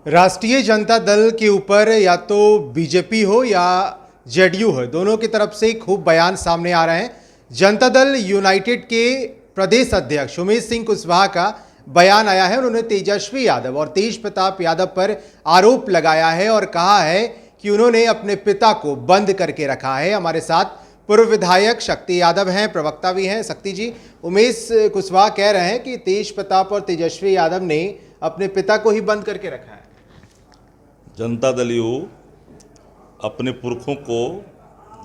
राष्ट्रीय जनता दल के ऊपर या तो बीजेपी हो या जेडीयू हो, दोनों की तरफ से खूब बयान सामने आ रहे हैं। जनता दल यूनाइटेड के प्रदेश अध्यक्ष उमेश सिंह कुशवाहा का बयान आया है। उन्होंने तेजस्वी यादव और तेज प्रताप यादव पर आरोप लगाया है और कहा है कि उन्होंने अपने पिता को बंद करके रखा है। हमारे साथ पूर्व विधायक शक्ति यादव हैं, प्रवक्ता भी हैं। शक्ति जी, उमेश कुशवाहा कह रहे हैं कि तेज प्रताप और तेजस्वी यादव ने अपने पिता को ही बंद करके रखा है। जनता दल यू अपने पुरखों को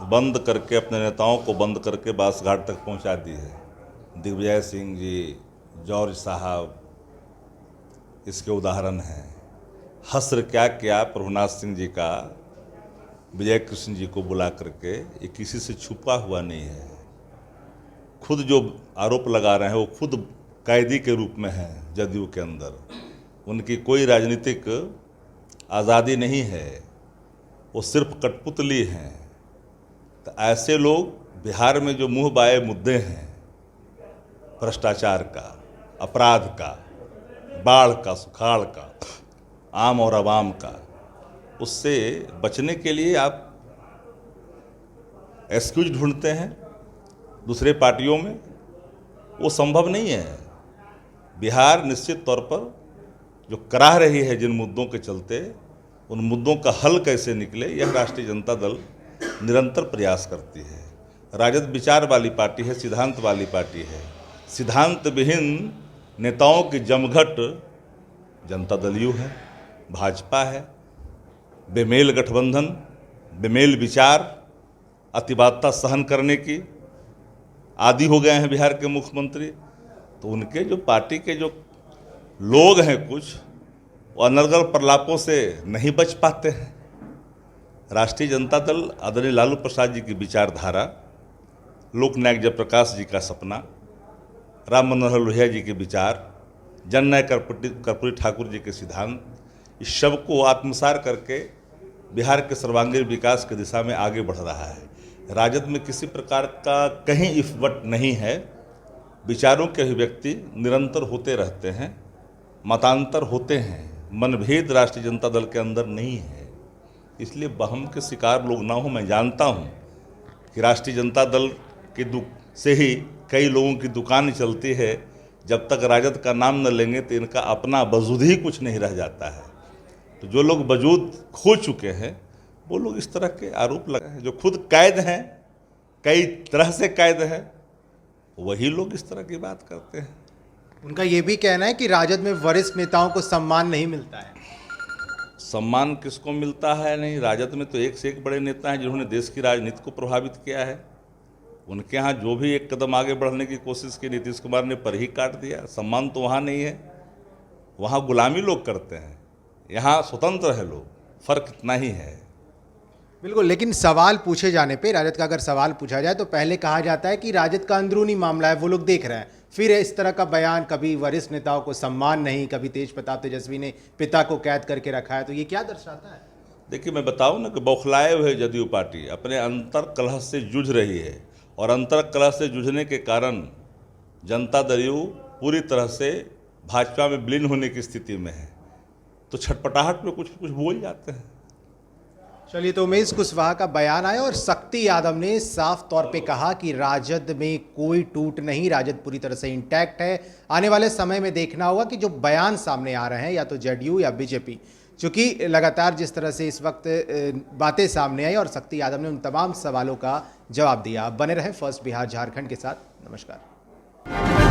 बंद करके, अपने नेताओं को बंद करके बासघाट तक पहुंचा दी है। दिग्विजय सिंह जी, जॉर्ज साहब इसके उदाहरण हैं। हस्र क्या किया प्रभुनाथ सिंह जी का विजय कृष्ण जी को बुला करके, ये किसी से छुपा हुआ नहीं है। खुद जो आरोप लगा रहे हैं वो खुद कैदी के रूप में हैं जदयू के अंदर। उनकी कोई राजनीतिक आज़ादी नहीं है, वो सिर्फ कठपुतली हैं। तो ऐसे लोग बिहार में जो मुंह बाए मुद्दे हैं, भ्रष्टाचार का, अपराध का, बाढ़ का, सुखाड़ का, आम और आवाम का, उससे बचने के लिए आप एक्सक्यूज ढूंढते हैं दूसरे पार्टियों में। वो संभव नहीं है। बिहार निश्चित तौर पर जो कराह रही है जिन मुद्दों के चलते, उन मुद्दों का हल कैसे निकले, यह राष्ट्रीय जनता दल निरंतर प्रयास करती है। राजद विचार वाली पार्टी है, सिद्धांत वाली पार्टी है। सिद्धांत विहीन नेताओं की जमघट जनता दल यू है, भाजपा है। बेमेल गठबंधन, बेमेल विचार, अतिवादता सहन करने की आदी हो गए हैं बिहार के मुख्यमंत्री। तो उनके जो पार्टी के जो लोग हैं, कुछ वो अनर्गल प्रलापों से नहीं बच पाते हैं। राष्ट्रीय जनता दल आदरणीय लालू प्रसाद जी की विचारधारा, लोकनायक जयप्रकाश जी का सपना, राम मनोहर लोहिया जी के विचार, जननायक कर्पूरी ठाकुर जी के सिद्धांत, इस सब को आत्मसात करके बिहार के सर्वांगीण विकास की दिशा में आगे बढ़ रहा है। राजद में किसी प्रकार का कहीं इफवट नहीं है। विचारों के अभिव्यक्ति निरंतर होते रहते हैं, मतांतर होते हैं, मनभेद राष्ट्रीय जनता दल के अंदर नहीं है। इसलिए बहम के शिकार लोग ना हो। मैं जानता हूं कि राष्ट्रीय जनता दल के से ही कई लोगों की दुकान चलती है। जब तक राजद का नाम न लेंगे तो इनका अपना वजूद ही कुछ नहीं रह जाता है। तो जो लोग वजूद खो चुके हैं वो लोग इस तरह के आरोप लगाए हैं। जो खुद कैद हैं, कई तरह से कैद हैं, वही लोग इस तरह की बात करते हैं। उनका ये भी कहना है कि राजद में वरिष्ठ नेताओं को सम्मान नहीं मिलता है। सम्मान किसको मिलता है? नहीं, राजद में तो एक से एक बड़े नेता हैं जिन्होंने देश की राजनीति को प्रभावित किया है। उनके यहाँ जो भी एक कदम आगे बढ़ने की कोशिश की, नीतीश कुमार ने पर ही काट दिया। सम्मान तो वहाँ नहीं है, वहाँ गुलामी लोग करते हैं, यहाँ स्वतंत्र है लोग। फर्क इतना ही है। बिल्कुल, लेकिन सवाल पूछे जाने पे, राजद का अगर सवाल पूछा जाए तो पहले कहा जाता है कि राजद का अंदरूनी मामला है, वो लोग देख रहे हैं। फिर इस तरह का बयान, कभी वरिष्ठ नेताओं को सम्मान नहीं, कभी तेज प्रताप तेजस्वी ने पिता को कैद करके रखा है, तो ये क्या दर्शाता है? देखिए, मैं बताऊं ना कि बौखलाए हुए जदयू पार्टी अपने अंतर कलह से जूझ रही है, और अंतर कलह से जूझने के कारण जनता दल यू पूरी तरह से भाजपा में विलीन होने की स्थिति में है। तो छटपटाहट में कुछ कुछ बोल जाते हैं। चलिए, तो उमेश कुशवाहा का बयान आया और शक्ति यादव ने साफ तौर पे कहा कि राजद में कोई टूट नहीं, राजद पूरी तरह से इंटैक्ट है। आने वाले समय में देखना होगा कि जो बयान सामने आ रहे हैं, या तो जेडीयू या बीजेपी, चूंकि लगातार जिस तरह से इस वक्त बातें सामने आई और शक्ति यादव ने उन तमाम सवालों का जवाब दिया। बने रहे फर्स्ट बिहार झारखंड के साथ। नमस्कार।